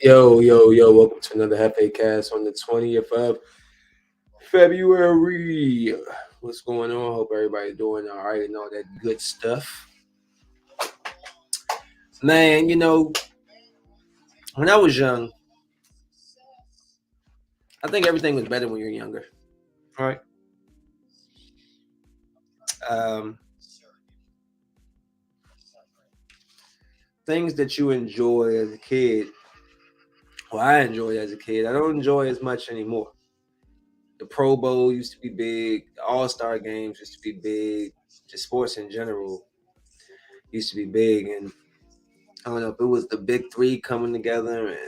Yo, welcome to another JefeCast on the 20th of February. What's going on? Hope everybody's doing all right and all that good stuff. Man, when I was young, I think everything was better when you're younger. All right. Um, Things that you enjoy as a kid, well, I enjoyed as a kid, I don't enjoy as much anymore. The Pro Bowl used to be big, the All-Star games used to be big, just sports in general used to be big. And I don't know if it was the big three coming together and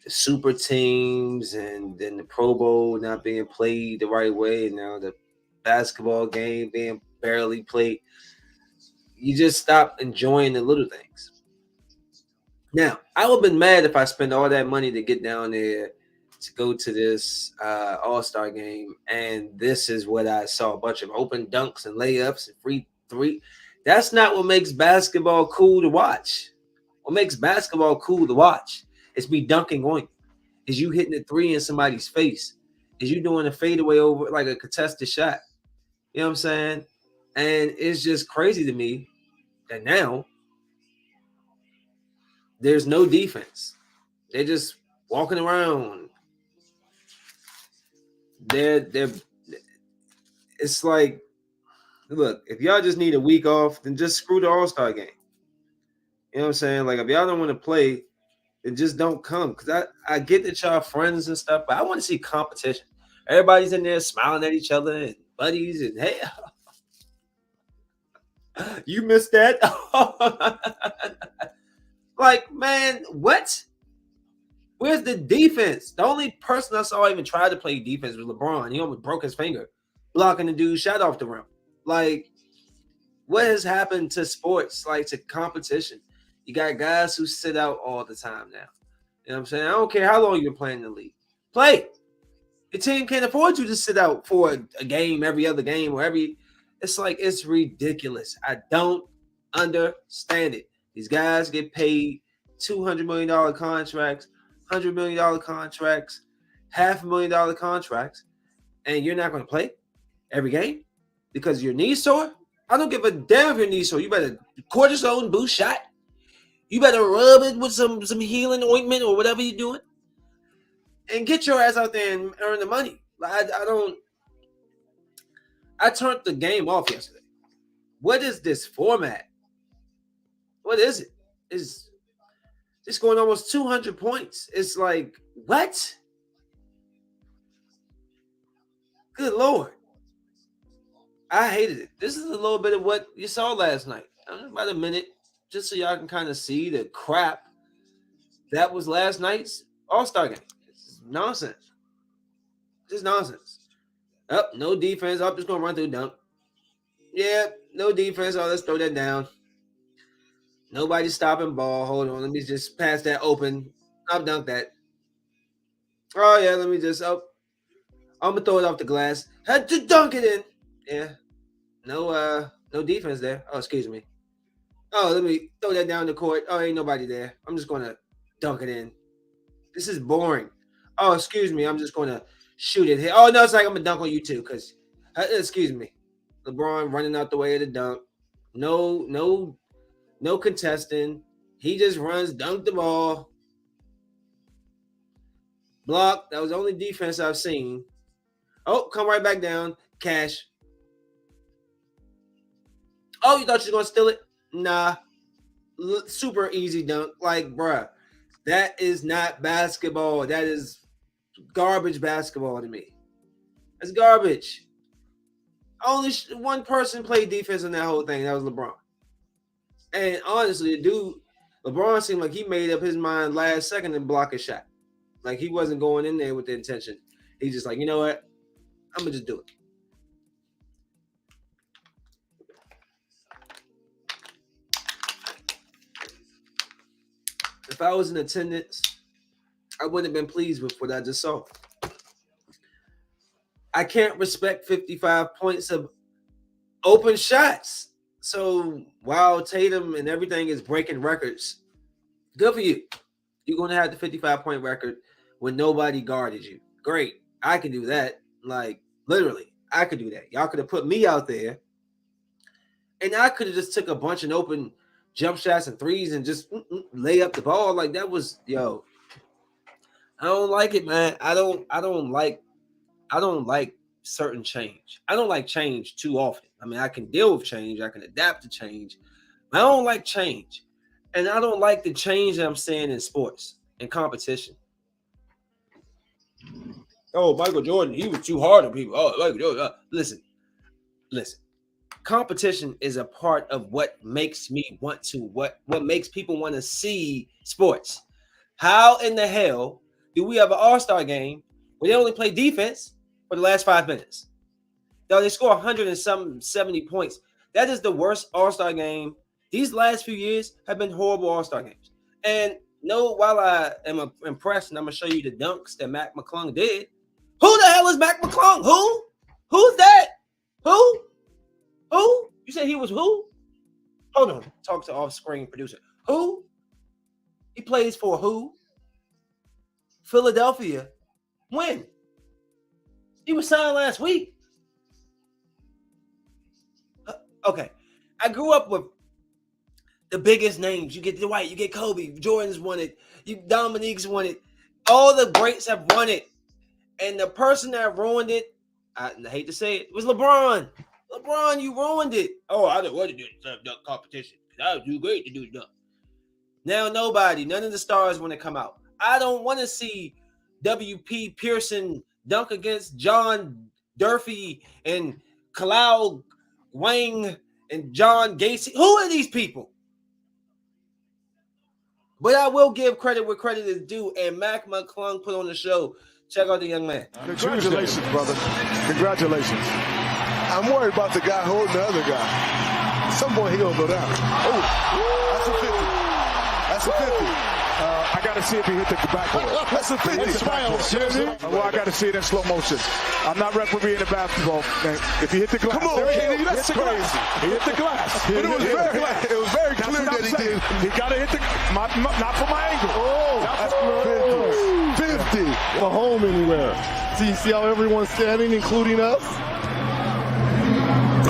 the super teams, and then the Pro Bowl not being played the right way. Now the basketball game being barely played. You just stop enjoying the little things. Now, I would have been mad if I spent all that money to get down there to go to this All-Star game, and this is what I saw: a bunch of open dunks and layups and free three. That's not what makes basketball cool to watch. What makes basketball cool to watch is me dunking on you, is you hitting a three in somebody's face, is you doing a fadeaway over like a contested shot. You know what I'm saying? And it's just crazy to me that now there's no defense. They're just walking around. They're it's like, look, if y'all just need a week off, then just screw the All-Star game. You know what I'm saying? Like, if y'all don't want to play, then just don't come. Because I get that y'all friends and stuff, but I want to see competition. Everybody's in there smiling at each other and buddies, and hey, you missed that. Like, man, what? Where's the defense? The only person I saw even try to play defense was LeBron. He almost broke his finger blocking the dude's shot off the rim. Like, what has happened to sports, like to competition? You got guys who sit out all the time now. You know what I'm saying? I don't care how long you've been playing in the league. Play. Your team can't afford you to sit out for a game every other game or every. It's like, it's ridiculous. I don't understand it. These guys get paid $200 million contracts, $100 million contracts, $500,000 contracts, and you're not going to play every game because your knee's sore. I don't give a damn if your knee's sore. You better cortisone boost shot. You better rub it with some healing ointment or whatever you're doing, and get your ass out there and earn the money. I don't. I turned the game off yesterday. What is this format? What is it? It's scoring almost 200 points. It's like, what? Good Lord. I hated it. This is a little bit of what you saw last night. About a minute, just so y'all can kind of see the crap that was last night's All-Star game. It's nonsense. Just nonsense. Up, no defense. Up, just going to run through dunk. Yeah, no defense. Oh, let's throw that down. Nobody's stopping ball. Hold on. Let me just pass that open. I'll dunk that. Oh, yeah. Let me just. Oh, I'm going to throw it off the glass. Had to dunk it in. Yeah. No defense there. Oh, excuse me. Oh, let me throw that down the court. Oh, ain't nobody there. I'm just going to dunk it in. This is boring. Oh, excuse me. I'm just going to shoot it here. Oh, no, it's like I'm going to dunk on you too. Because, excuse me. LeBron running out the way of the dunk. No contesting. He just runs, dunk the ball. Block. That was the only defense I've seen. Oh, come right back down. Cash. Oh, you thought you were going to steal it? Nah. Super easy dunk. Like, bruh, that is not basketball. That is garbage basketball to me. That's garbage. Only one person played defense in that whole thing. That was LeBron. And honestly, the dude, LeBron seemed like he made up his mind last second to block a shot. Like, he wasn't going in there with the intention. He's just like, you know what? I'm going to just do it. If I was in attendance, I wouldn't have been pleased with what I just saw. I can't respect 55 points of open shots. So while Tatum and everything is breaking records, good for you. You're gonna have the 55-point record when nobody guarded you. Great. I can do that. Like literally, I could do that. Y'all could have put me out there, and I could have just took a bunch of open jump shots and threes and just lay up the ball. Like that was I don't like it, man. I don't like certain change. I don't like change too often. I mean, I can deal with change, I can adapt to change. I don't like change. And I don't like the change that I'm seeing in sports and competition. Oh, Michael Jordan, he was too hard on people. Oh, Michael Jordan. Listen. Competition is a part of what makes me want to, what makes people want to see sports. How in the hell do we have an all-star game where they only play defense for the last 5 minutes? Though they score 170 points. That is the worst all-star game. These last few years have been horrible all-star games. And no, while I am impressed and I'm going to show you the dunks that Mac McClung did, who the hell is Mac McClung? Who? Who's that? Who? Who? You said he was who? Hold on. Talk to off-screen producer. Who? He plays for who? Philadelphia. When? He was signed last week. Okay. I grew up with the biggest names. You get Dwight, you get Kobe, Jordan's won it, Dominique's won it. All the greats have won it. And the person that ruined it, I hate to say it, was LeBron. LeBron, you ruined it. Oh, I don't want to do the slam dunk competition. I was too great to do dunk. Now none of the stars want to come out. I don't want to see W.P. Pearson dunk against John Durfee and Kalau Wang and John Gacy. Who are these people? But I will give credit where credit is due. And Mac McClung put on the show. Check out the young man. Congratulations, brother. Congratulations. I'm worried about the guy holding the other guy. At some point, he gonna go down. Oh, that's a 50. That's a 50. I got to see if he hit the backboard. That's a 50. Well, I got to see it in slow motion. I'm not refereeing the basketball. Man. If he hit the glass, come on, Kenny, that's crazy. He hit the glass. But it was very clear that he did. He got to hit the not from my angle. Oh, that's 50. A home anywhere. See how everyone's standing, including us?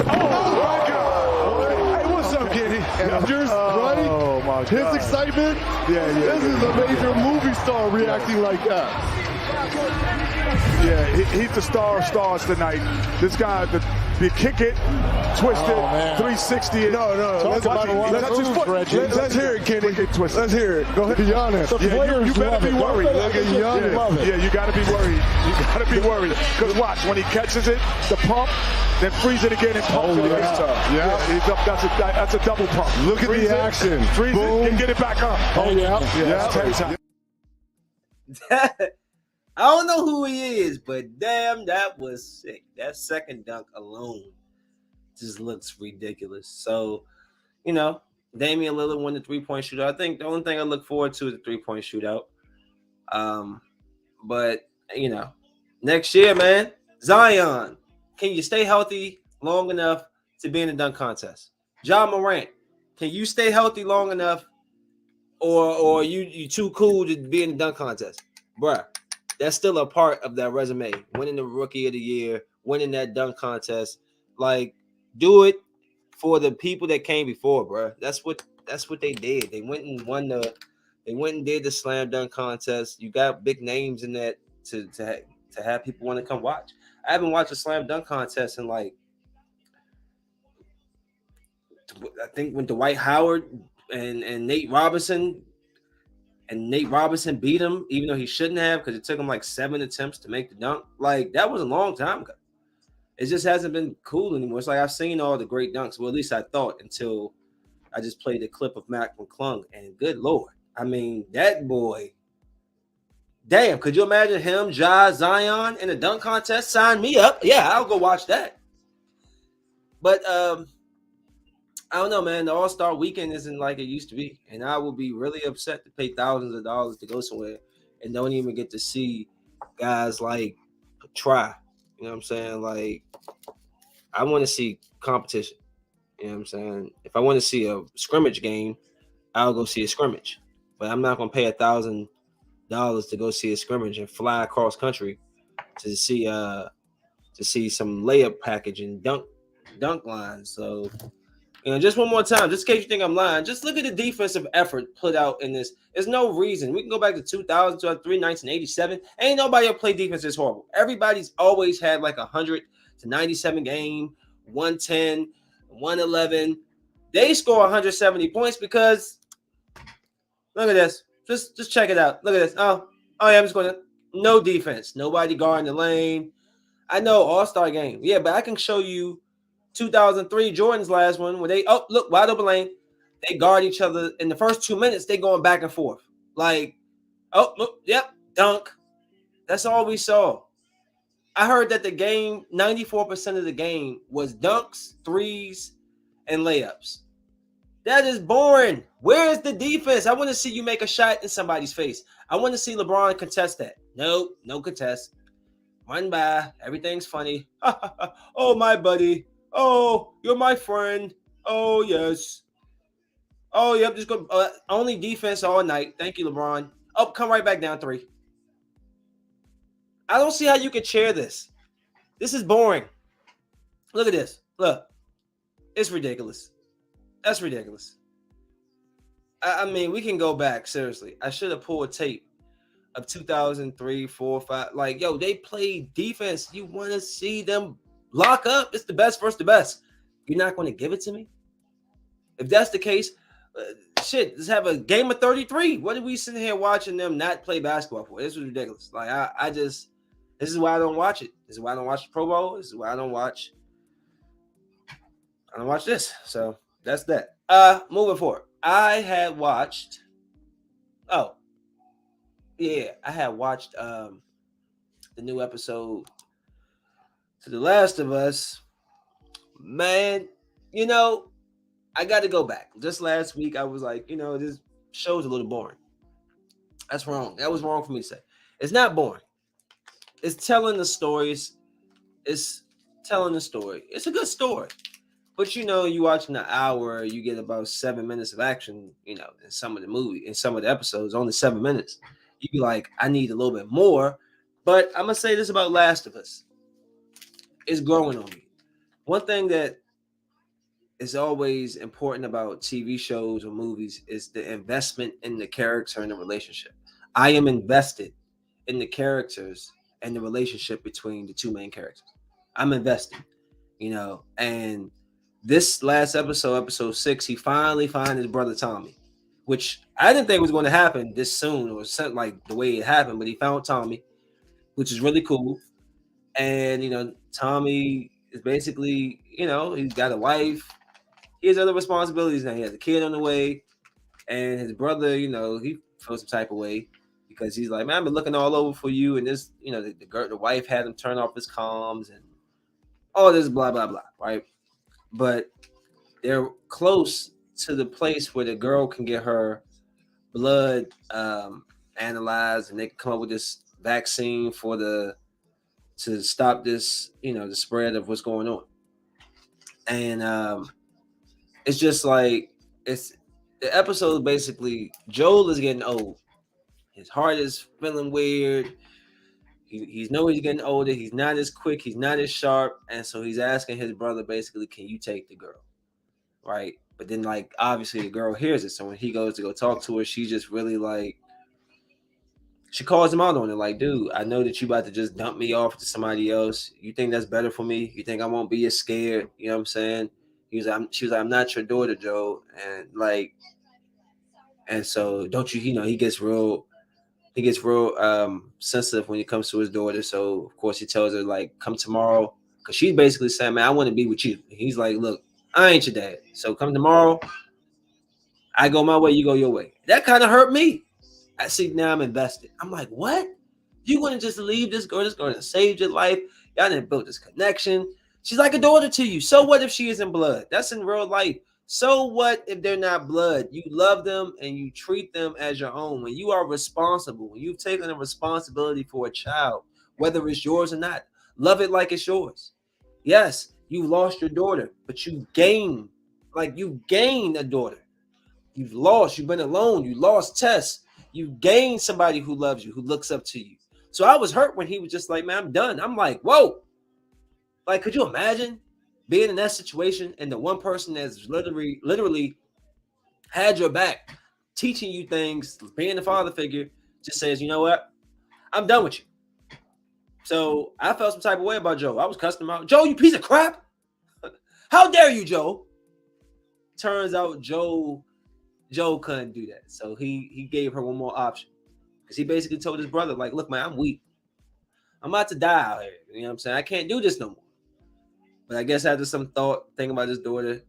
Oh, my God. Hey, what's up, Kenny? Right? Oh, my God. His excitement? Yeah. This is a major movie star reacting like that. Yeah, he's the star of stars tonight. This guy, the kick it, twist it, 360. No. Let's hear it, Kenny. Let's hear it. Go ahead. Be honest. You better be worried. Yeah, you got to be worried. You got to be worried. Because watch, when he catches it, the pump, then freeze it again and pump it. He's up. That's a double pump. Look at the action. Freeze Boom. it and get it back up. I don't know who he is, but damn, that was sick. That second dunk alone just looks ridiculous. So, Damian Lillard won the 3-point shootout. I think the only thing I look forward to is the 3-point shootout. But next year, man, Zion, can you stay healthy long enough to be in the dunk contest? John Morant, can you stay healthy long enough, or you too cool to be in the dunk contest, bruh? That's still a part of that resume. Winning the Rookie of the Year, winning that dunk contest. Like, do it for the people that came before, bro. That's what they did. They went and did the slam dunk contest. You got big names in that to have people want to come watch. I haven't watched a slam dunk contest in I think when Dwight Howard and Nate Robinson. And Nate Robinson beat him, even though he shouldn't have, because it took him like 7 attempts to make the dunk. Like, that was a long time ago. It just hasn't been cool anymore. It's like I've seen all the great dunks. Well, at least I thought, until I just played a clip of Mac McClung. And good Lord. I mean, that boy. Damn, could you imagine him, Zion in a dunk contest? Sign me up. Yeah, I'll go watch that. But I don't know, man. The All-Star weekend isn't like it used to be. And I will be really upset to pay thousands of dollars to go somewhere and don't even get to see guys like try. You know what I'm saying? Like, I want to see competition. You know what I'm saying? If I want to see a scrimmage game, I'll go see a scrimmage. But I'm not gonna pay $1,000 to go see a scrimmage and fly across country to see some layup package and dunk lines. So just one more time, just in case you think I'm lying, just look at the defensive effort put out in this. There's no reason. We can go back to 2000, 2003, 1987. Ain't nobody ever played defense this horrible. Everybody's always had like 100 to 97 game, 110, 111. They score 170 points because look at this. Just check it out. Look at this. Oh yeah, I'm just going to no defense. Nobody guarding the lane. I know all-star game. Yeah, but I can show you 2003 Jordan's last one where they look wide open lane. They guard each other in the first 2 minutes. They going back and forth. Like, look, yep, dunk. That's all we saw. I heard that the game, 94% of the game was dunks, threes, and layups. That is boring. Where is the defense? I want to see you make a shot in somebody's face. I want to see LeBron contest that. Nope, no contest. Run by. Everything's funny. Oh, my buddy. Oh, you're my friend. Oh, yes. Oh, yep. Just go. Only defense all night. Thank you, LeBron. Oh, come right back down 3. I don't see how you can chair this. This is boring. Look at this. Look. It's ridiculous. That's ridiculous. I mean, we can go back. Seriously. I should have pulled tape of 2003, 4, 5. Like, yo, they played defense. You want to see them lock up? It's the best versus the best. You're not going to give it to me? If that's the case, let's have a game of 33. What are we sitting here watching them not play basketball for? This was ridiculous. Like, this is why I don't watch it. This is why I don't watch the Pro Bowl. This is why I don't watch this. So that's that. Moving forward. I had watched the new episode to The Last of Us. Man, I got to go back. Just last week, I was like, this show's a little boring. That's wrong. That was wrong for me to say. It's not boring. It's telling the stories. It's telling the story. It's a good story. But, you watching an hour, you get about 7 minutes of action, in some of the episodes, only 7 minutes. You'd be like, I need a little bit more. But I'm going to say this about Last of Us. It's growing on me. One thing that is always important about TV shows or movies is the investment in the character and the relationship. I am invested in the characters and the relationship between the two main characters. I'm invested, and this last episode 6, he finally found his brother Tommy, which I didn't think was going to happen this soon or something like the way it happened, but he found Tommy, which is really cool. And, Tommy is basically, he's got a wife. He has other responsibilities now. He has a kid on the way. And his brother, he feels some type of way because he's like, man, I've been looking all over for you. And this, the wife had him turn off his comms and all this blah, blah, blah, right? But they're close to the place where the girl can get her blood analyzed and they can come up with this vaccine to stop this, the spread of what's going on. And it's just like the episode basically, Joel is getting old. His heart is feeling weird. He's getting older. He's not as quick. He's not as sharp. And so he's asking his brother basically, can you take the girl? Right. But then like, obviously the girl hears it. So when he goes to go talk to her, she just really like, she calls him out on it. Like, dude, I know that you about to just dump me off to somebody else. You think that's better for me? You think I won't be as scared? You know what I'm saying? She was like, I'm not your daughter, Joe. And so don't you, he gets real sensitive when it comes to his daughter. So of course he tells her like, come tomorrow. Cause she's basically saying, man, I want to be with you. And he's like, look, I ain't your dad. So come tomorrow. I go my way, you go your way. That kind of hurt me. I see now I'm invested. I'm like, what? You want to just leave this girl? This girl that saved your life. Y'all didn't build this connection. She's like a daughter to you. So what if she isn't blood? That's in real life. So what if they're not blood? You love them and you treat them as your own. When you are responsible, when you've taken a responsibility for a child, whether it's yours or not, love it like it's yours. Yes, you lost your daughter, but you gained Like you gained a daughter. You've lost. You've been alone. You lost Tess. You gained somebody who loves you, who looks up to you. So I was hurt when he was just like, man, I'm done. I'm like, whoa. Like, could you imagine being in that situation and the one person that's literally had your back, teaching you things, being the father figure, just says, you know what? I'm done with you. So I felt some type of way about Joe. I was cussing him out. Joe, you piece of crap. How dare you, Joe? Turns out Joe couldn't do that. So he gave her one more option. Because he basically told his brother, like, look, man, I'm weak. I'm about to die out here. You know what I'm saying? I can't do this no more. But I guess after some thinking about his daughter,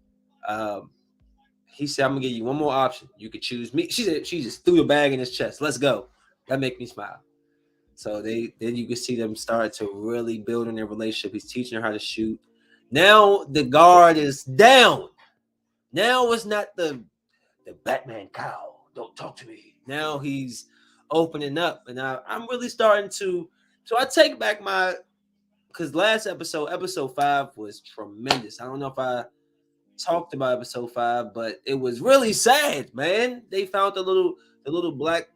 he said, I'm gonna give you one more option. You could choose me. She said, she just threw the bag in his chest. Let's go. That make me smile. So then you can see them start to really build in their relationship. He's teaching her how to shoot. Now the guard is down. Now it's not the Batman cow. Don't talk to me. Now he's opening up, and I'm really starting to. So I take back because last episode 5 was tremendous. I don't know if I talked about episode 5, but it was really sad, man. They found the little black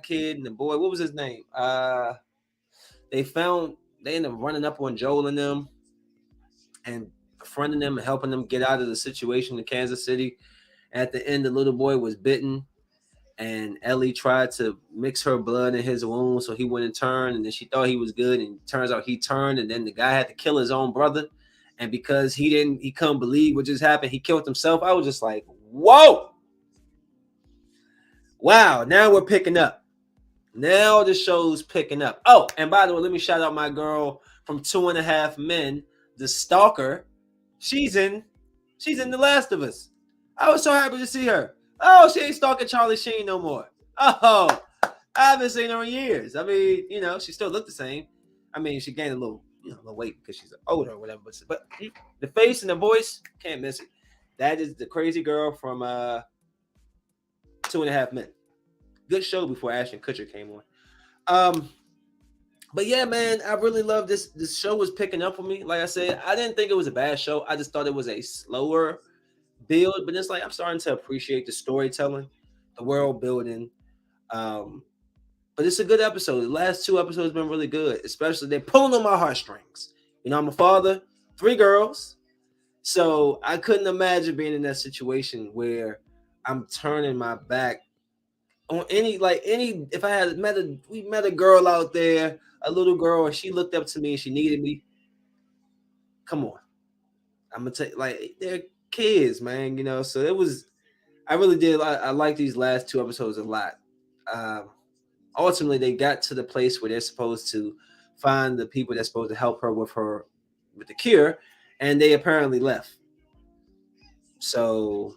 kid and the boy. What was his name? They ended up running up on Joel and them and befriending them and helping them get out of the situation in Kansas City. At the end, the little boy was bitten, and Ellie tried to mix her blood in his wound so he wouldn't turn. And then she thought he was good, and it turns out he turned. And then the guy had to kill his own brother, and because he couldn't believe what just happened, he killed himself. I was just like, whoa, wow. Now we're picking up. Now the show's picking up. Oh, and by the way, let me shout out my girl from 2.5 Men, the stalker. She's in The Last of Us. I was so happy to see her. Oh, she ain't stalking Charlie Sheen no more. Oh, I haven't seen her in years. I mean, she still looked the same. I mean, she gained a little weight because she's older or whatever. But the face and the voice, can't miss it. That is the crazy girl from 2.5 Men. Good show before Ashton Kutcher came on. But yeah, man, I really love this. This show was picking up for me. Like I said, I didn't think it was a bad show. I just thought it was a slower build. But it's like I'm starting to appreciate the storytelling, the world building. But it's a good episode. The last 2 episodes have been really good. Especially they're pulling on my heartstrings. I'm a father, 3 girls. So I couldn't imagine being in that situation where I'm turning my back on any if I had met a girl out there, a little girl, and she looked up to me and she needed me. Come on. I'm gonna take they're kids, man, so it was I really did I like these last 2 episodes a lot. Ultimately they got to the place where they're supposed to find the people that's supposed to help her with the cure, and they apparently left. So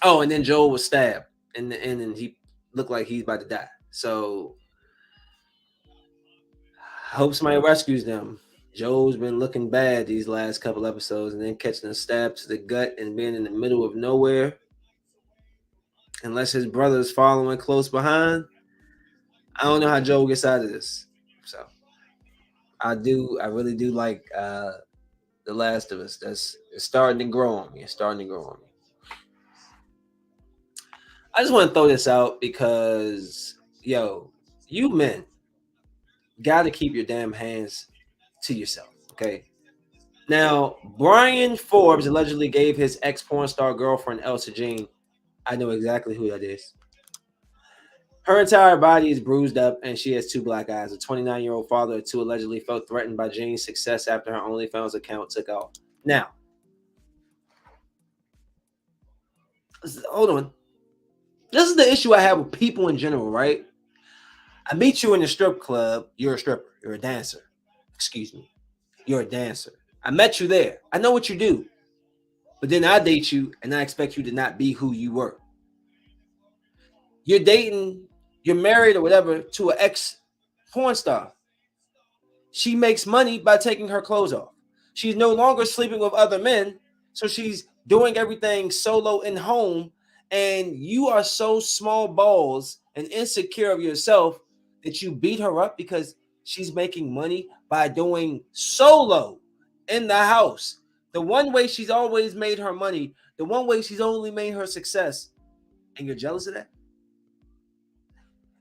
and then Joel was stabbed in the end, and he looked like he's about to die. So I hope somebody rescues them. Joel's been looking bad these last couple episodes, and then catching a stab to the gut and being in the middle of nowhere. Unless his brother's following close behind, I don't know how Joel gets out of this. So I really do like The Last of Us. It's starting to grow on me. I just want to throw this out because, you men got to keep your damn hands to yourself, okay? Now, Brian Forbes allegedly gave his ex-porn star girlfriend, Elsa Jean, I know exactly who that is. Her entire body is bruised up, and she has 2 black eyes. A 29-year-old father of 2 allegedly felt threatened by Jean's success after her OnlyFans account took off. Now, hold on. This is the issue I have with people in general, right? I meet you in a strip club. You're a stripper. You're a dancer. Excuse me. You're a dancer. I met you there. I know what you do. But then I date you, and I expect you to not be who you were. You're married or whatever to an ex-porn star. She makes money by taking her clothes off. She's no longer sleeping with other men, so she's doing everything solo in home, and you are so small balls and insecure of yourself that you beat her up because she's making money by doing solo in the house, The one way she's always made her money, the one way she's only made her success, and you're jealous of that?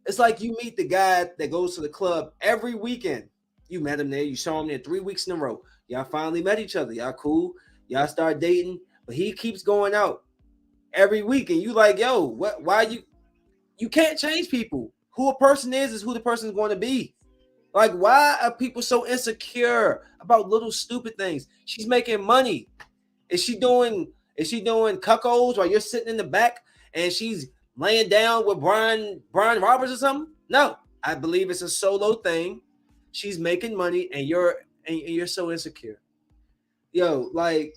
It's like you meet the guy that goes to the club every weekend. You met him there, you saw him there 3 weeks in a row. Y'all finally met each other. Y'all cool. Y'all start dating, but he keeps going out every week. And you like, yo, what? Why you can't change people. Who a person is who the person is going to be. Like, why are people so insecure about little stupid things? She's making money. Is she doing cuckolds while you're sitting in the back and she's laying down with Brian Roberts or something? No, I believe it's a solo thing. She's making money and you're so insecure. Yo, like,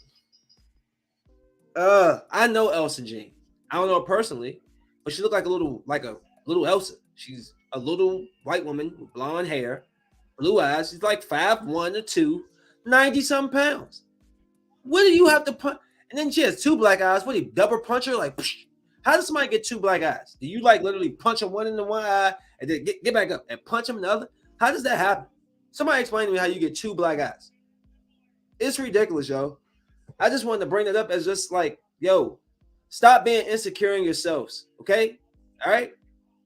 I know Elsa Jean. I don't know her personally, but she looked like a little Elsa. She's a little white woman with blonde hair, blue eyes. She's like 5'1" or 2, 90-some pounds. What do you have to punch? And then she has 2 black eyes. What do you double punch her? Like, psh, how does somebody get 2 black eyes? Do you like literally punch them one in the one eye and then get back up and punch them in the other? How does that happen? Somebody explain to me how you get 2 black eyes. It's ridiculous, yo. I just wanted to bring it up as just like, yo, stop being insecure in yourselves, okay? All right?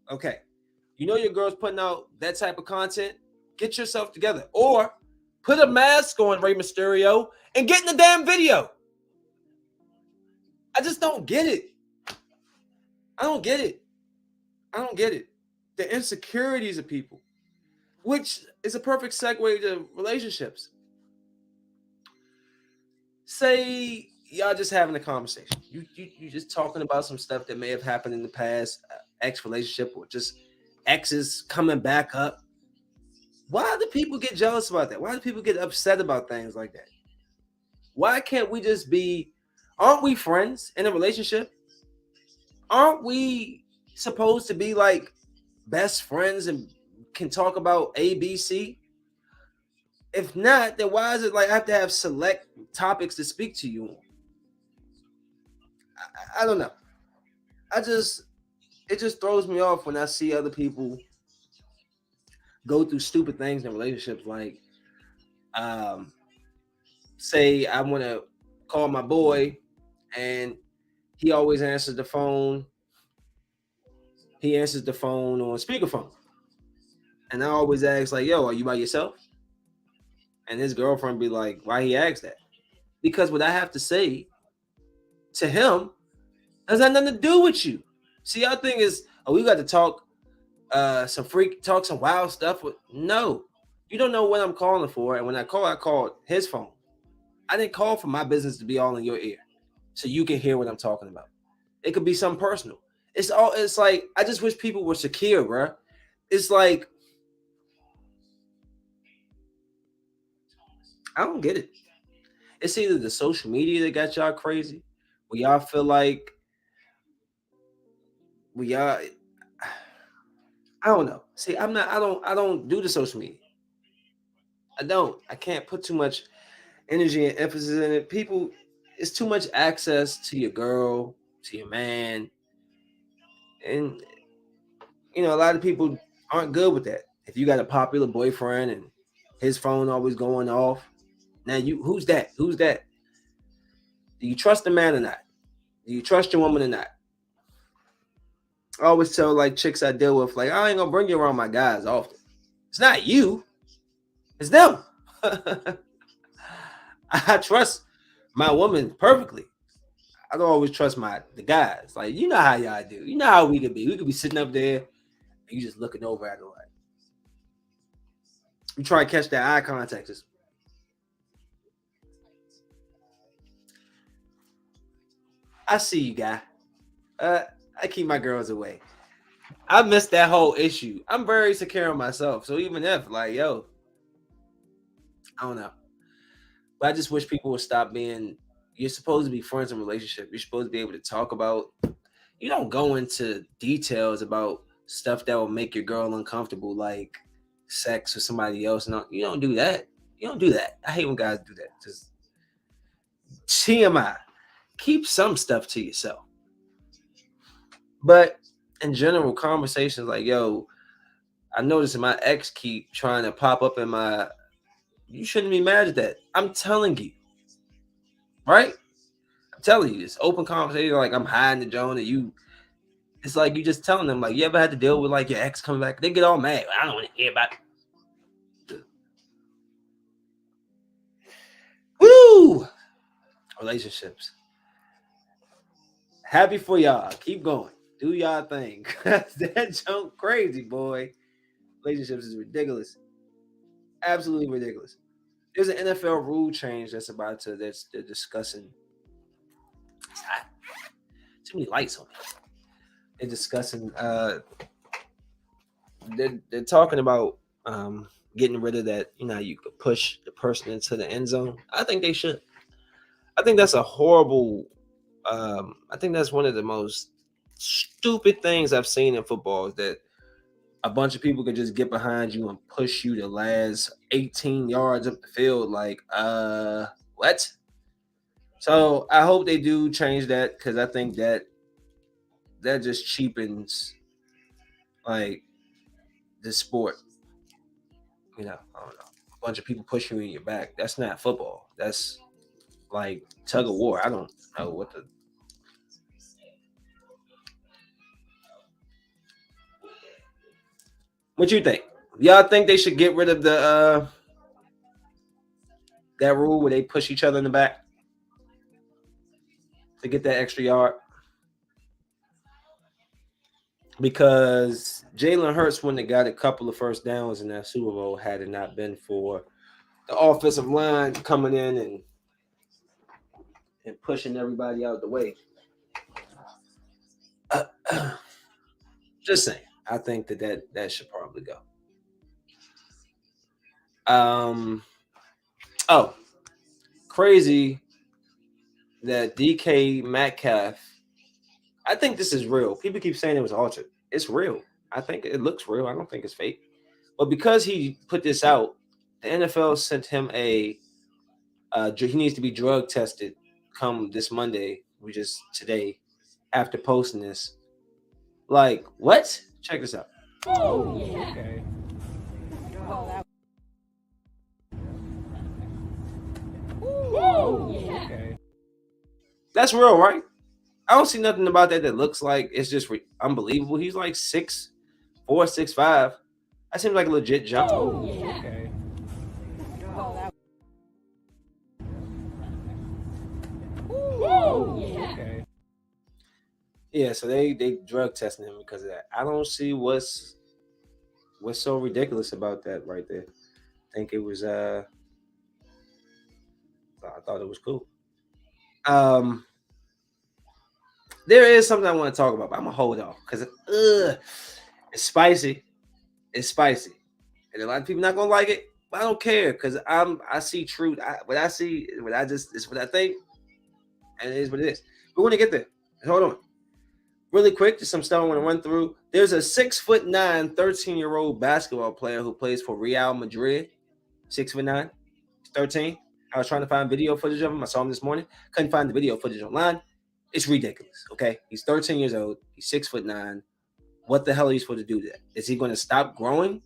Okay. You know your girl's putting out that type of content? Get yourself together. Or put a mask on, Rey Mysterio, and get in the damn video. I just don't get it. I don't get it. The insecurities of people, which is a perfect segue to relationships. Say y'all just having a conversation. You just talking about some stuff that may have happened in the past, ex relationship, or just exes coming back up. Why do people get jealous about that? Why do people get upset about things like that? Why can't we just be? Aren't we friends in a relationship? Aren't we supposed to be like best friends and can talk about A, B, C? If not, then why is it like I have to have select topics to speak to you on? I don't know. It just throws me off when I see other people go through stupid things in relationships. Like, say I want to call my boy and he always answers the phone. He answers the phone on speakerphone. And I always ask, like, yo, are you by yourself? And his girlfriend be like, why he asked that? Because what I have to say to him has nothing to do with you. See, our thing is, oh, we got to talk some wild stuff. No, you don't know what I'm calling for. And when I called his phone. I didn't call for my business to be all in your ear so you can hear what I'm talking about. It could be something personal. It's like, I just wish people were secure, bro. It's like, I don't get it. It's either the social media that got y'all crazy, where y'all feel like I don't know. See, I don't do the social media. I can't put too much energy and emphasis in it. People, it's too much access to your girl, to your man. And a lot of people aren't good with that. If you got a popular boyfriend and his phone always going off, now who's that? Who's that? Do you trust the man or not? Do you trust your woman or not? I always tell like chicks I deal with, like, I ain't gonna bring you around my guys often. It's not you, it's them. I trust my woman perfectly. I don't always trust the guys. Like, you know how y'all do. You know how we could be. We could be sitting up there and you just looking over at her like. You try to catch that eye contact. I see you, guy. I keep my girls away. I missed that whole issue. I'm very secure in myself. So even if, like, yo, I don't know. But I just wish people would stop being, you're supposed to be friends in a relationship. You're supposed to be able to talk about, you don't go into details about stuff that will make your girl uncomfortable, like sex with somebody else. No, you don't do that. You don't do that. I hate when guys do that. Just TMI. Keep some stuff to yourself. But in general, conversations like, yo, I noticed my ex keep trying to pop up in my, you shouldn't be mad at that. I'm telling you. right? I'm telling you, it's open conversation. Like I'm hiding the Joan, and you. It's like you just telling them, like, you ever had to deal with like your ex coming back? They get all mad. I don't want to hear about it. Woo! Relationships. Happy for y'all. Keep going. Do y'all thing. That junk crazy, boy. Relationships is ridiculous. Absolutely ridiculous. There's an NFL rule change that's they're discussing. Too many lights on me. They're discussing they're talking about getting rid of that, you could push the person into the end zone. I think they should. I think that's a horrible I think that's one of the most stupid things I've seen in football, is that a bunch of people could just get behind you and push you the last 18 yards up the field. Like, what? So I hope they do change that, because I think that just cheapens like the sport. I don't know. A bunch of people pushing you in your back. That's not football. That's like tug of war. I don't know what the. What you think? Y'all think they should get rid of the that rule where they push each other in the back to get that extra yard? Because Jalen Hurts wouldn't have got a couple of first downs in that Super Bowl had it not been for the offensive line coming in and pushing everybody out the way. Just saying. I think that should probably go. Oh, crazy that DK Metcalf. I think this is real. People keep saying it was altered. It's real. I think it looks real. I don't think it's fake. But because he put this out, the NFL sent him he needs to be drug tested come this Monday, which is today, after posting this. Like, what? Check this out. Oh, okay. Oh, okay. That's real, right? I don't see nothing about that looks like it's just unbelievable. He's like 6'4", 6'5". That seems like a legit jump. Oh, okay. Oh, okay. Yeah, so they drug testing him because of that. I don't see what's so ridiculous about that right there. I think it was I thought it was cool. There is something I want to talk about, but I'm gonna hold off because it's spicy. It's spicy, and a lot of people not gonna like it. But I don't care, because I see truth. What I see, it's what I think, and it is what it is. We're gonna get there. Hold on, really quick. Just some stuff I want to run through. There's a 6'9", 13-year-old basketball player who plays for Real Madrid. 6'9", 13. I was trying to find video footage of him. I saw him this morning. Couldn't find the video footage online. It's ridiculous. Okay, he's 13 years old. He's 6'9". What the hell are you supposed to do to that? Is he going to stop growing?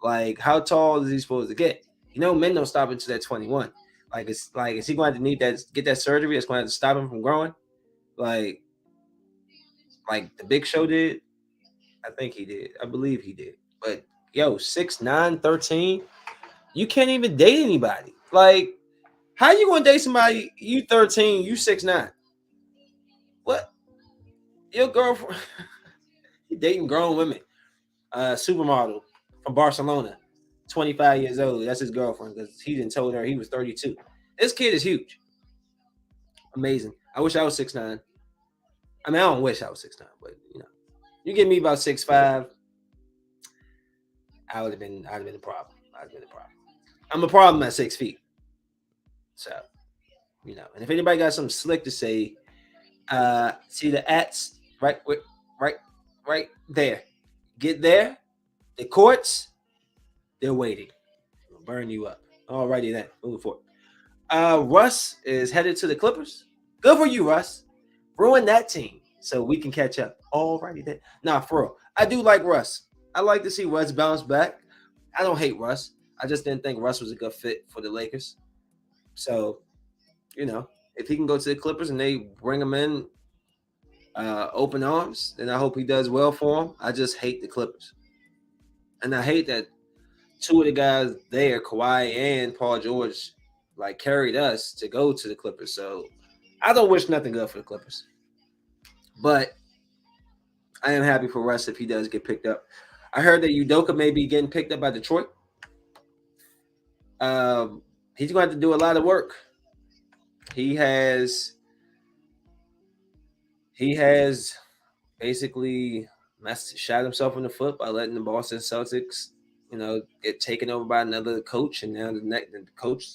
Like, how tall is he supposed to get? Men don't stop until they're 21. Like, it's like, is he going to need that, get that surgery that's going to stop him from growing? Like the Big Show did? I think he did. I believe he did. But, 6'9", 13, you can't even date anybody. Like, how you going to date somebody, you 13, you 6'9"? What? Your girlfriend, you dating grown women. Supermodel from Barcelona, 25 years old. That's his girlfriend, because he didn't told her he was 32. This kid is huge. Amazing. I wish I was 6'9". I mean, I don't wish I was 6'9", but you give me about 6'5", I'd have been a problem. I'm a problem at 6 feet. So, and if anybody got something slick to say, see the ats right there. Get there. The courts, they're waiting. They'll burn you up. Alrighty then. Moving forward. Russ is headed to the Clippers. Good for you, Russ. Ruin that team so we can catch up. Alrighty then. Nah, for real. I do like Russ. I like to see Russ bounce back. I don't hate Russ. I just didn't think Russ was a good fit for the Lakers. So, if he can go to the Clippers and they bring him in open arms, then I hope he does well for him. I just hate the Clippers. And I hate that two of the guys there, Kawhi and Paul George, like carried us to go to the Clippers. So I don't wish nothing good for the Clippers. But I am happy for Russ if he does get picked up. I heard that Udoka may be getting picked up by Detroit. He's going to have to do a lot of work. He has basically shot himself in the foot by letting the Boston Celtics, get taken over by another coach, and now the coach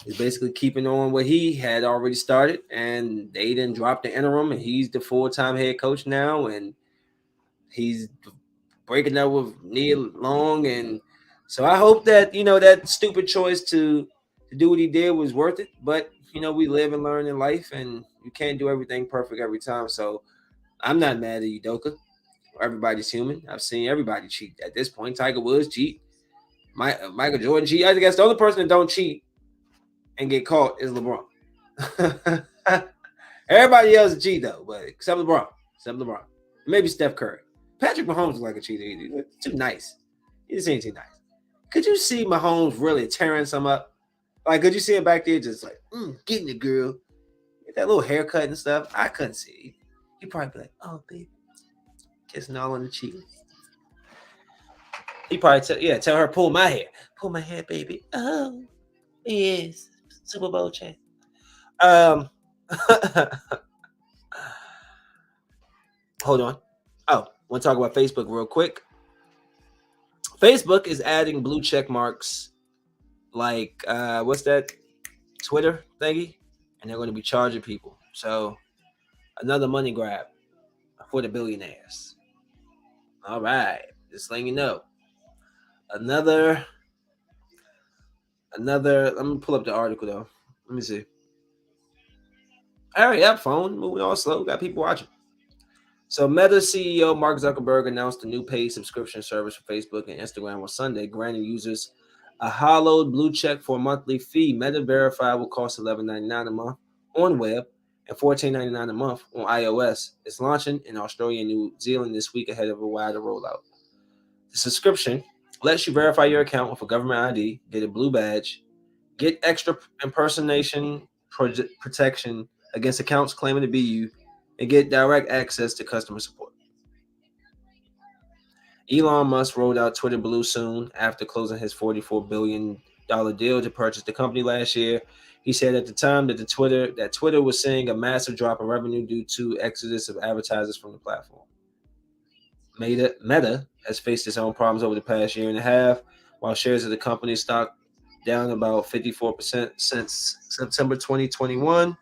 is basically keeping on what he had already started, and they didn't drop the interim, and he's the full-time head coach now, and he's breaking up with Neil Long, and so I hope that that stupid choice to do what he did was worth it. But we live and learn in life, and you can't do everything perfect every time. So I'm not mad at Udoka. Everybody's human. I've seen everybody cheat at this point. Tiger Woods cheat. Michael Jordan cheat. I guess the only person that don't cheat and get caught is LeBron. Everybody else cheat though, but except LeBron. Maybe Steph Curry. Patrick Mahomes is like a cheater. He's too nice. He just ain't too nice. Could you see Mahomes really tearing some up? Like, could you see him back there just like, getting the girl, get that little haircut and stuff? I couldn't see. He'd probably be like, oh, baby, kissing all on the cheek. He probably tell her, pull my hair, baby. Oh, yes, Super Bowl champ. Hold on. Oh, want to talk about Facebook real quick. Facebook is adding blue check marks like, what's that? Twitter thingy. And they're going to be charging people. So, another money grab for the billionaires. All right. Just letting you know. Another, let me pull up the article though. Let me see. Hurry up, phone. Moving all slow. Got people watching. So Meta CEO Mark Zuckerberg announced a new paid subscription service for Facebook and Instagram on Sunday, granting users a hollowed blue check for a monthly fee. Meta Verify will cost $11.99 a month on web and $14.99 a month on iOS. It's launching in Australia and New Zealand this week ahead of a wider rollout. The subscription lets you verify your account with a government ID, get a blue badge, get extra impersonation protection against accounts claiming to be you, and get direct access to customer support. Elon Musk rolled out Twitter Blue soon after closing his $44 billion deal to purchase the company last year. He said at the time that Twitter was seeing a massive drop in revenue due to exodus of advertisers from the platform. Meta has faced its own problems over the past year and a half, while shares of the company stock down about 54% since September 2021.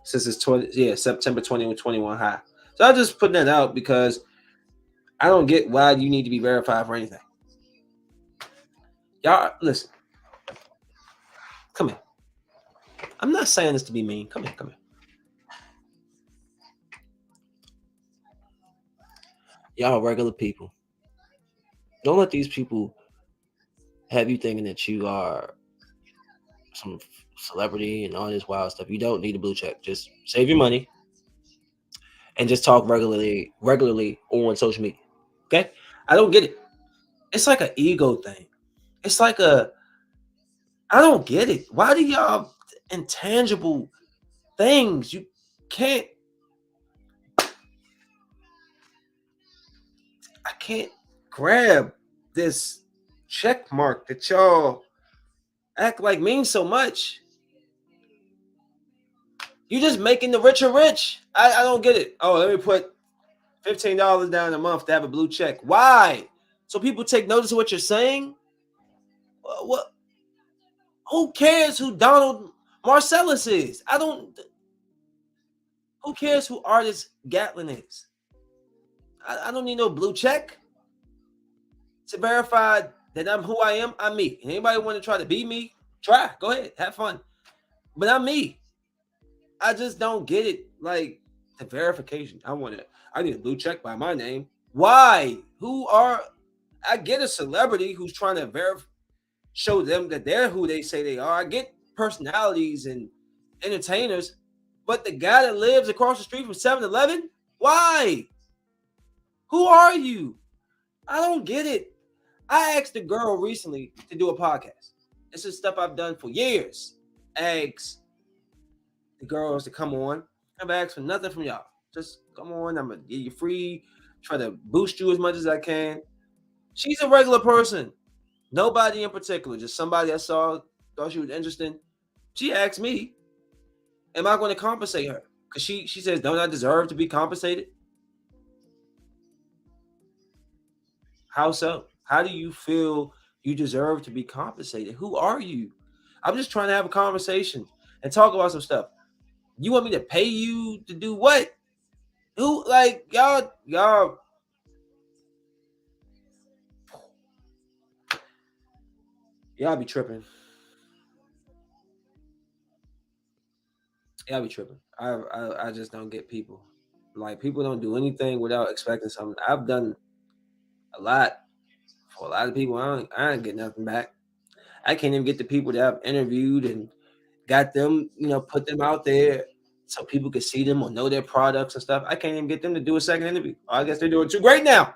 Since it's September 2021 high. So I'm just putting that out because I don't get why you need to be verified for anything. Y'all, listen. Come here. I'm not saying this to be mean. Come here. Y'all regular people. Don't let these people have you thinking that you are some celebrity and all this wild stuff. You don't need a blue check. Just save your money and just talk regularly on social media. Okay? I don't get it. It's like an ego thing. It's like I don't get it. Why do y'all intangible things you can't? I can't grab this check mark that y'all act like means so much. You just making the richer rich. I don't get it. Oh, let me put $15 down a month to have a blue check. Why? So people take notice of what you're saying? What? Who cares who Donald Marcellus is? Who cares who Artist Gatlin is? I don't need no blue check to verify that I'm who I am. I'm me. And anybody want to try to be me? Try. Go ahead. Have fun. But I'm me. I just don't get it. Like the verification. I need a blue check by my name. Why? I get a celebrity who's trying to show them that they're who they say they are. I get personalities and entertainers, but the guy that lives across the street from 7-Eleven, why? Who are you? I don't get it. I asked a girl recently to do a podcast. This is stuff I've done for years. Asked the girls to come on. I've asked for nothing from y'all. Just come on. I'm going to give you free. Try to boost you as much as I can. She's a regular person. Nobody in particular. Just somebody I saw, thought she was interesting. She asked me, am I going to compensate her? Because she says, don't I deserve to be compensated? How so? How do you feel you deserve to be compensated? Who are you? I'm just trying to have a conversation and talk about some stuff. You want me to pay you to do what? Who, like, y'all be tripping. Y'all be tripping. I just don't get people. Like, people don't do anything without expecting something. I've done a lot for a lot of people. I don't get nothing back. I can't even get the people that I've interviewed and got them, put them out there so people can see them or know their products and stuff. I can't even get them to do a second interview. I guess they're doing too great now.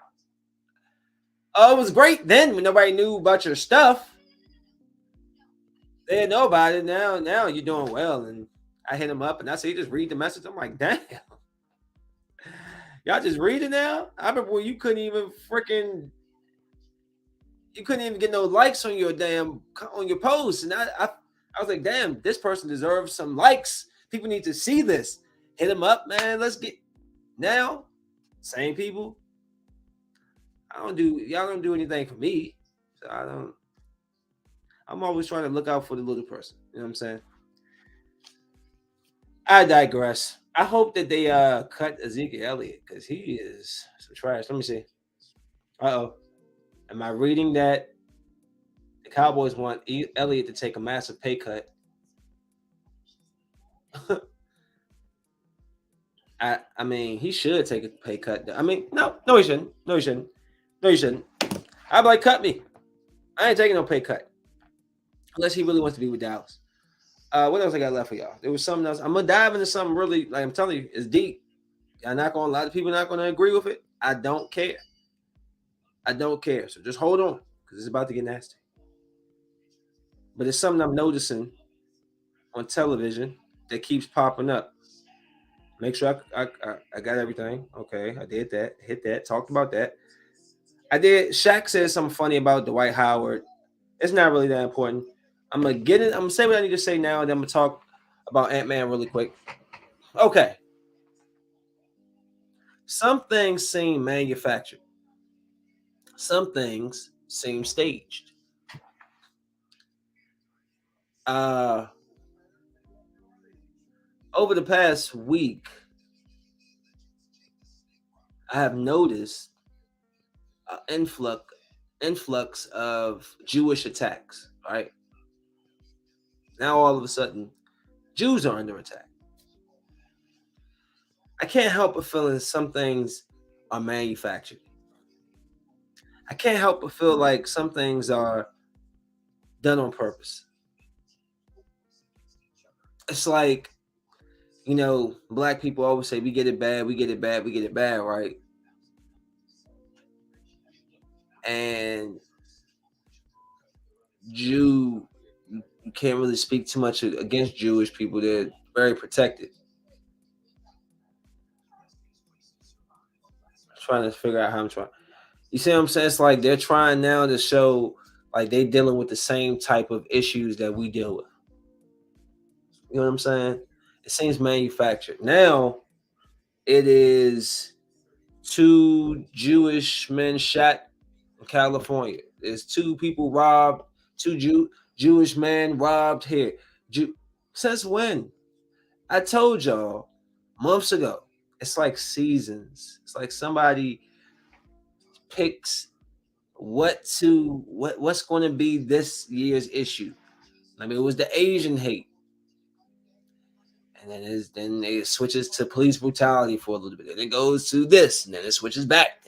It was great then when nobody knew about your stuff. They didn't know about it. Now you're doing well. And I hit him up and I say, just read the message. I'm like, damn. Y'all just read it now? I remember when you couldn't even get no likes on your post. And I was like, damn, this person deserves some likes. People need to see this. Hit them up, man. Let's get now. Same people. Y'all don't do anything for me. So I'm always trying to look out for the little person. You know what I'm saying? I digress. I hope that they cut Ezekiel Elliott because he is some trash. Let me see. Uh-oh. Am I reading that the Cowboys want Elliott to take a massive pay cut? I mean, he should take a pay cut. I mean, no, he shouldn't. No, he shouldn't. I'd be like, cut me. I ain't taking no pay cut. Unless he really wants to be with Dallas. What else I got left for y'all? There was something else. I'm going to dive into something really, like I'm telling you, it's deep. A lot of people not going to agree with it. I don't care. So just hold on because it's about to get nasty. But it's something I'm noticing on television that keeps popping up. Make sure I got everything. Okay, I did that. Hit that. Talked about that. I did. Shaq said something funny about Dwight Howard. It's not really that important. I'm going to get it. I'm going to say what I need to say now, and then I'm going to talk about Ant-Man really quick. Okay. Some things seem manufactured. Some things seem staged. Over the past week, I have noticed an influx of Jewish attacks, right? Now all of a sudden, Jews are under attack. I can't help but feeling some things are manufactured. I can't help but feel like some things are done on purpose. It's like, black people always say, we get it bad, right? And you can't really speak too much against Jewish people. They're very protected. I'm trying to figure out how I'm trying. You see what I'm saying? It's like they're trying now to show like they're dealing with the same type of issues that we deal with. You know what I'm saying? It seems manufactured. Now it is 2 Jewish men shot in California. There's 2 people robbed, 2 Jewish men robbed here. Since when? I told y'all months ago. It's like seasons. It's like somebody picks what's going to be this year's issue. I mean, it was the Asian hate. And then it switches to police brutality for a little bit. Then it goes to this, and then it switches back.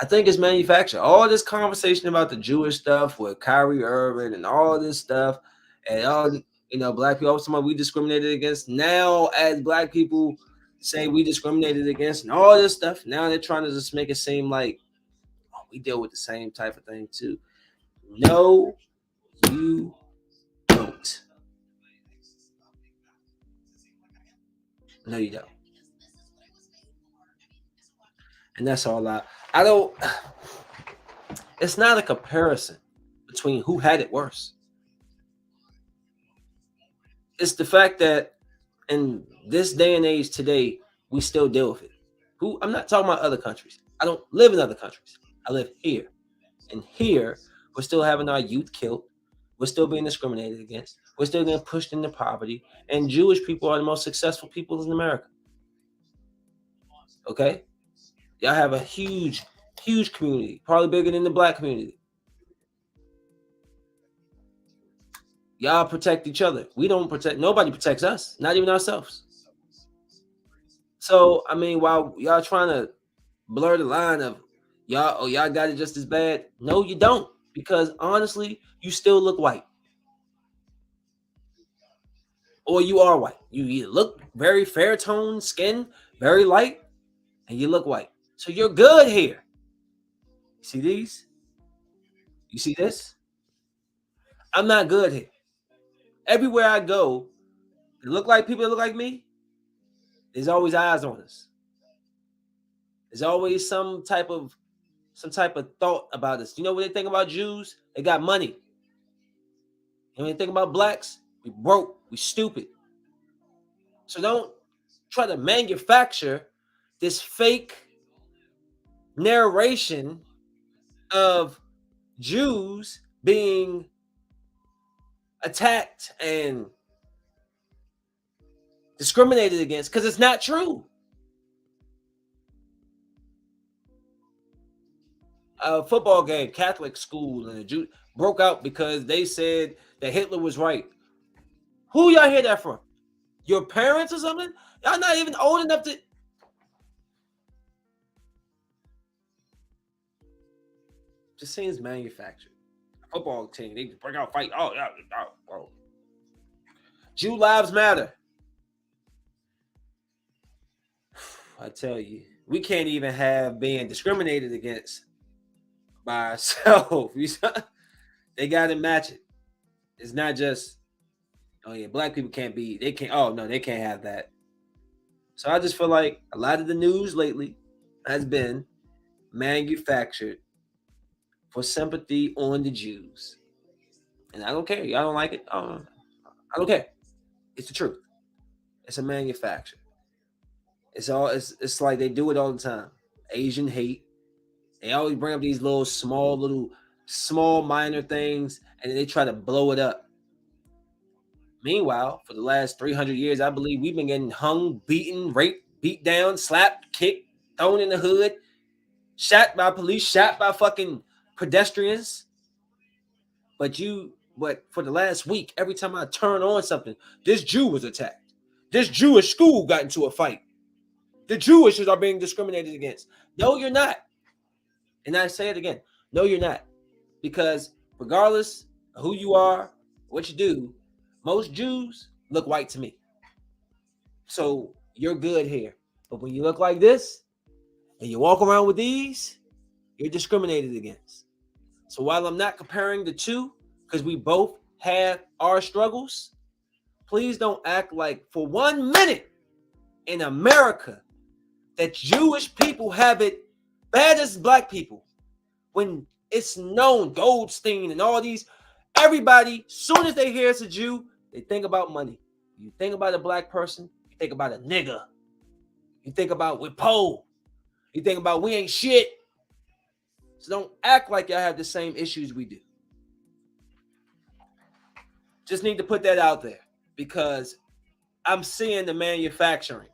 I think it's manufactured. All this conversation about the Jewish stuff with Kyrie Irving and all this stuff, and all black people. Somebody we discriminated against. Now, as black people say we discriminated against, and all this stuff. Now they're trying to just make it seem like we deal with the same type of thing too. No, you don't. No, you don't. And that's all I don't. It's not a comparison between who had it worse. It's the fact that in this day and age today, we still deal with it. I'm not talking about other countries. I don't live in other countries. I live here. And here, we're still having our youth killed. We're still being discriminated against. We're still getting pushed into poverty. And Jewish people are the most successful people in America. Okay? Y'all have a huge, huge community, probably bigger than the black community. Y'all protect each other. We don't protect, nobody protects us, not even ourselves. So, I mean, while y'all trying to blur the line of y'all got it just as bad. No, you don't. Because honestly, you still look white. Or you are white. You look very fair toned skin, very light, and you look white. So you're good here. You see these? You see this? I'm not good here. Everywhere I go, it look like people that look like me. There's always eyes on us. There's always some type of thought about us. You know what they think about Jews? They got money. And when they think about blacks, we broke, we stupid. So don't try to manufacture this fake narration of Jews being attacked and discriminated against, because it's not true. A football game, Catholic school, and the Jew broke out because they said that Hitler was right. Who y'all hear that from? Your parents or something? Y'all not even old enough to. Just seems manufactured. A football team, they break out, fight. Oh yeah, oh. Jew lives matter. I tell you, we can't even have being discriminated against by ourselves. They got to match it. It's not just, oh yeah, black people can't be, they can't, oh no, they can't have that. So I just feel like a lot of the news lately has been manufactured for sympathy on the Jews. And I don't care. Y'all don't like it? I don't care. It's the truth. It's a manufacture. It's like they do it all the time. Asian hate. They always bring up these small minor things, and then they try to blow it up. Meanwhile, for the last 300 years, I believe we've been getting hung, beaten, raped, beat down, slapped, kicked, thrown in the hood, shot by police, shot by fucking pedestrians. But for the last week, every time I turn on something, this Jew was attacked. This Jewish school got into a fight. The Jewish are being discriminated against. No, you're not. And I say it again. No, you're not. Because regardless of who you are, what you do, most Jews look white to me. So you're good here. But when you look like this and you walk around with these, you're discriminated against. So while I'm not comparing the two, because we both have our struggles, please don't act like for 1 minute in America that Jewish people have it bad as black people. When it's known, Goldstein and all these, everybody, soon as they hear it's a Jew, they think about money. You think about a black person, you think about a nigga. You think about we po. You think about we ain't shit. So don't act like y'all have the same issues we do. Just need to put that out there because I'm seeing the manufacturing.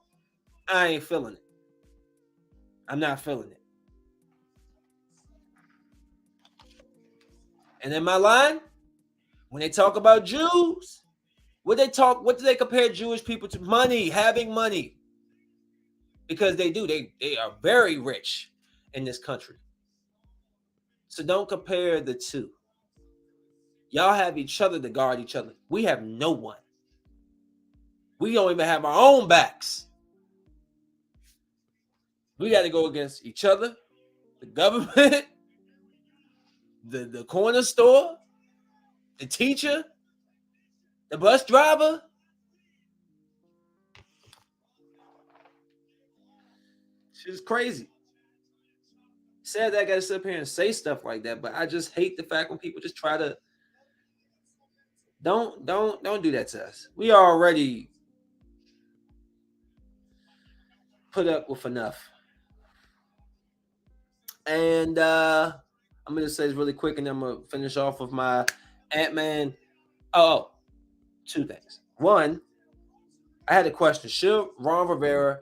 I ain't feeling it. I'm not feeling it. And in my line, when they talk about Jews, what do they compare Jewish people to? Money, having money. Because they do. They are very rich in this country. So don't compare the two. Y'all have each other to guard each other. We have no one. We don't even have our own backs. We got to go against each other, the government, the corner store, the teacher, the bus driver. She's crazy. Sad that I got to sit up here and say stuff like that, but I just hate the fact when people just try to don't do that to us. We already put up with enough. And I'm gonna say this really quick, and then I'm gonna finish off with my Ant-Man. Oh, two things. One, I had a question: should Ron Rivera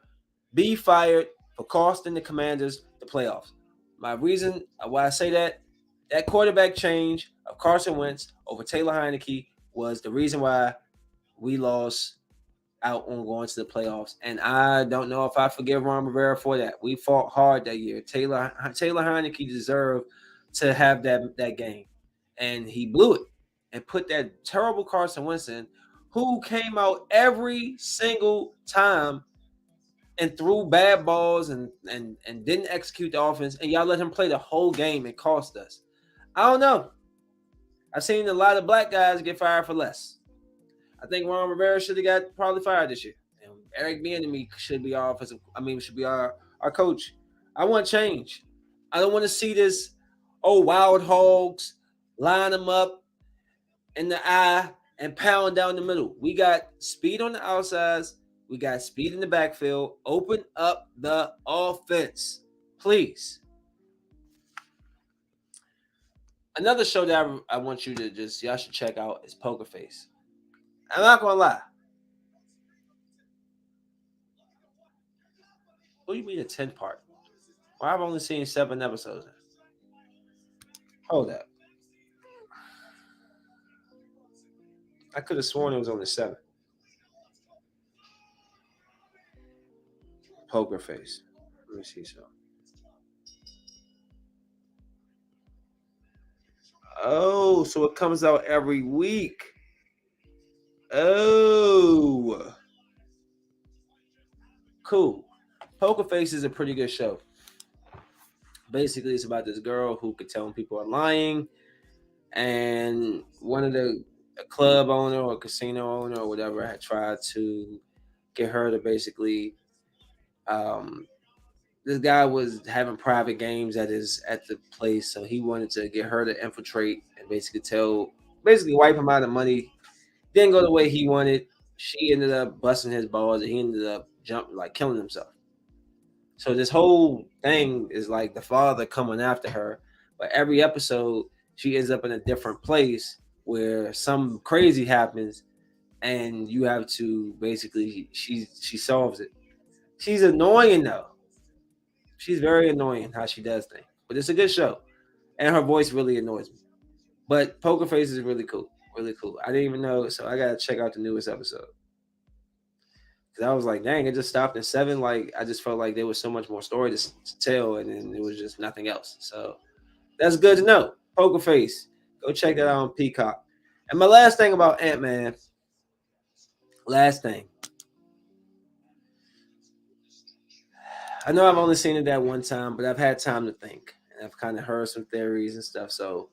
be fired for costing the Commanders the playoffs? My reason why I say that quarterback change of Carson Wentz over Taylor Heineke was the reason why we lost out on going to the playoffs. And I don't know if I forgive Ron Rivera for that. We fought hard that year. Taylor Heineke deserved to have that game. And he blew it and put that terrible Carson Wentz in, who came out every single time and threw bad balls and didn't execute the offense. And y'all let him play the whole game and cost us. I don't know. I've seen a lot of black guys get fired for less. I think Ron Rivera should have got probably fired this year. And Eric Bieniemy should be our should be our coach. I want change. I don't want to see this wild hogs line them up in the eye and pound down the middle. We got speed on the outsides. We got speed in the backfield. Open up the offense, please. Another show that I want you to y'all should check out is Poker Face. I'm not gonna lie. What do you mean a 10-part? Well, I've only seen 7 episodes. Hold up. I could have sworn it was only 7. Poker Face. Let me see something. Oh, so it comes out every week. Oh. Cool. Poker Face is a pretty good show. Basically, it's about this girl who could tell when people are lying. And one of a club owner or casino owner or whatever had tried to get her to basically this guy was having private games at the place, so he wanted to get her to infiltrate and basically wipe him out of money. Didn't go the way he wanted. She ended up busting his balls, and he ended up killing himself. So this whole thing is like the father coming after her, but every episode she ends up in a different place where some crazy happens, and you have to basically she solves it. She's annoying though. She's very annoying how she does things, but it's a good show, and her voice really annoys me. But Poker Face is really cool, really cool. I didn't even know, so I gotta check out the newest episode because I was like, dang, it just stopped at 7. Like I just felt like there was so much more story to tell, and then it was just nothing else. So that's good to know. Poker Face, go check that out on Peacock. And my last thing about Ant-Man, last thing. I know I've only seen it that one time, but I've had time to think. And I've kind of heard some theories and stuff. So,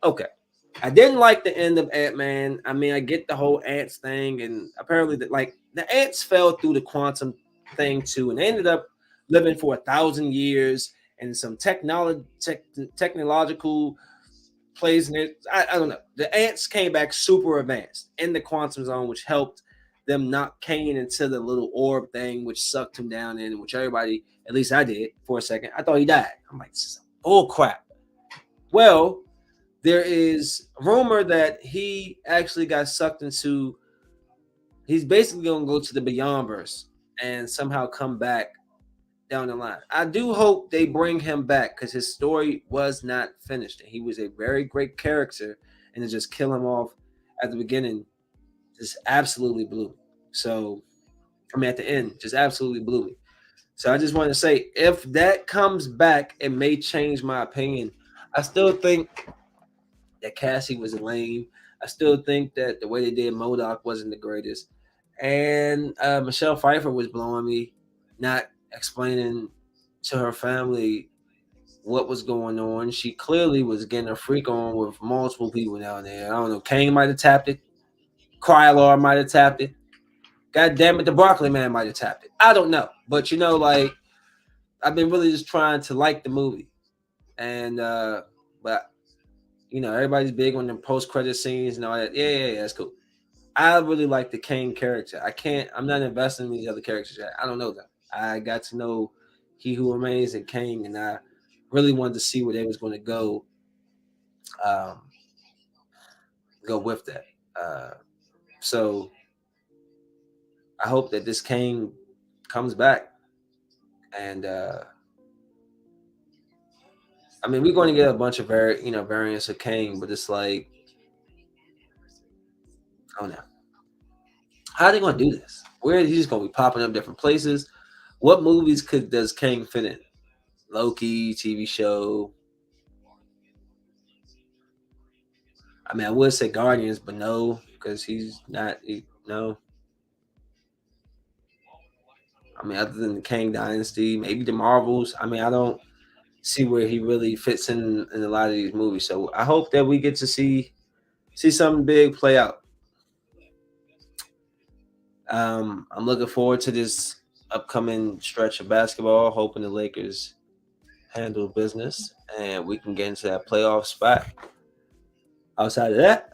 okay. I didn't like the end of Ant-Man. I mean, I get the whole ants thing. And apparently, the ants fell through the quantum thing too. And they ended up living for 1,000 years and some technological plays in it. I don't know. The ants came back super advanced in the quantum zone, which helped them knock Kane into the little orb thing, which sucked him down in, which everybody, at least I did for a second. I thought he died. I'm like, this is bull crap. Well, there is rumor that he actually got sucked into, he's basically going to go to the Beyondverse and somehow come back down the line. I do hope they bring him back because his story was not finished. And he was a very great character, and to just kill him off at the beginning just absolutely blew me. So, at the end, just absolutely blew me. So I just want to say, if that comes back, it may change my opinion. I still think that Cassie was lame. I still think that the way they did MODOK wasn't the greatest. And Michelle Pfeiffer was blowing me, not explaining to her family what was going on. She clearly was getting a freak on with multiple people down there. I don't know. Kane might have tapped it. Krylar might have tapped it. God damn it, the Broccoli Man might have tapped it. I don't know. But like I've been really just trying to like the movie. And but everybody's big on the post-credit scenes and all that. Yeah, that's cool. I really like the Kane character. I'm not investing in these other characters yet. I don't know them. I got to know He Who Remains and Kane, and I really wanted to see where they was going to go with that. So I hope that this Kane comes back. And I mean, we're going to get a bunch of variants of Kane, but it's like, I don't know. How are they going to do this? Where is he just going to be popping up different places? What movies does Kane fit in? Loki, TV show. I mean, I would say Guardians, but no, because he's not. No. I mean, other than the Kang Dynasty, maybe the Marvels. I mean, I don't see where he really fits in a lot of these movies. So I hope that we get to see something big play out. I'm looking forward to this upcoming stretch of basketball, hoping the Lakers handle business and we can get into that playoff spot. Outside of that,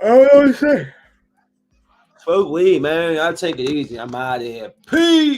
I don't know what to say. Smoke weed, man. I'll take it easy. I'm out of here. Peace.